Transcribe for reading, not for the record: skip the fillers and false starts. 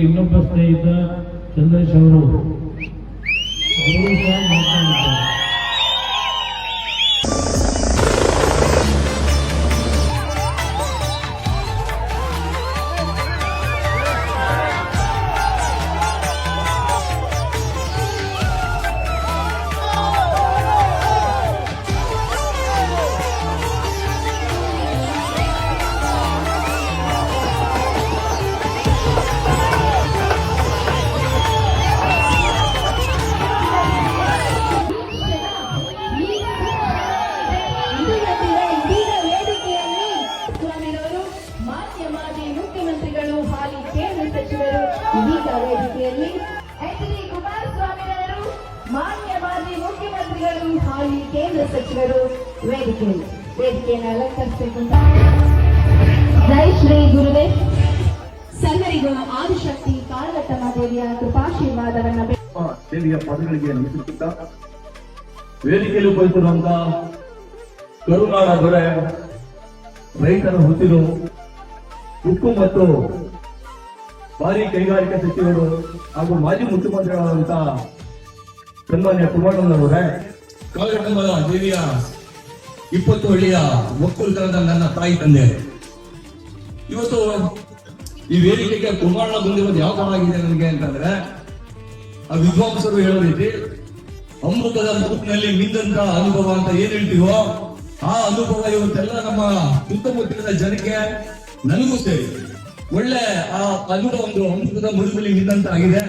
ಇನ್ನೊಬ್ಬ ಸ್ನೇಹಿತ ಚಂದ್ರೇಶ್ ಅವರು ಸಹ ಮಾತನಾಡಿದ್ದಾರೆ. ಮುಖ್ಯಮಂತ್ರಿಗಳು ಹಾಲಿ ಕೇಂದ್ರ ಸಚಿವರು ಇದೀಗ ವೇದಿಕೆಯಲ್ಲಿ ಎಚ್.ಡಿ. ಕುಮಾರಸ್ವಾಮಿರವರು ಮಾನ್ಯ ಮಾಜಿ ಮುಖ್ಯಮಂತ್ರಿಗಳು ಹಾಲಿ ಕೇಂದ್ರ ಸಚಿವರು ವೇದಿಕೆಯನ್ನು ಅಲಂಕರಿಸಬೇಕು ಅಂತ. ಜೈ ಶ್ರೀ ಗುರುದೇವ್. ಸರ್ವರಿಗೂ ಆದಿಶಕ್ತಿ ಕಾಳಘಟ್ಟಮ್ಮ ದೇವಿಯ ಕೃಪಾಶೀರ್ವಾದವನ್ನ ದೇವಿಯ ಪದಗಳಿಗೆ ನಮಿಸುತ್ತಾ ವೇದಿಕೆಯಲ್ಲಿ ಉಪಯೋಗಿಸಿರುವಂತಹ ಕರುನಾಡ ದೊರೆ, ರೈತರ ಹುಸಿರು, ಉಕ್ಕು ಮತ್ತು ಭಾರಿ ಕೈಗಾರಿಕಾ ಸಚಿವರು ಹಾಗೂ ಮಾಜಿ ಮುಖ್ಯಮಂತ್ರಿಗಳಾದಂತಹ ಸನ್ಮಾನ್ಯ ಕುಮಾರಣ್ಣನವರೇ, ಕಾಳಘಟ್ಟಮ್ಮ ದೇವಿಯ 20 ಹಳ್ಳಿಯ ಒಕ್ಕೂಟದ ನನ್ನ ತಾಯಿ ತಂದೆ, ಇವತ್ತು ಈ ವೇದಿಕೆಗೆ ಕುಮಾರಣ್ಣ ಬಂದಿರೋದು ಯಾವ ತರ ಆಗಿದೆ ನನಗೆ ಅಂತಂದ್ರೆ, ಆ ವಿದ್ವಾಂಸರು ಹೇಳೋ ರೀತಿ ಅಮೃತದ ಮೂಪಿನಲ್ಲಿ ಮಿಂದಂತ ಅನುಭವ ಅಂತ ಏನ್ ಹೇಳ್ತೀವೋ ಆ ಅನುಭವ ಇವತ್ತೆಲ್ಲ ನಮ್ಮ ಸುತ್ತಮುತ್ತಲಿನ ಜನಕ್ಕೆ ನನಗೂ ಸೇರಿ ಒಳ್ಳೆ ಆ ಅನುಭವ ಒಂದು ಅಮೃತದ ಮುಳುಗಲ್ಲಿ ಮಿಂದಂತ ಆಗಿದೆ.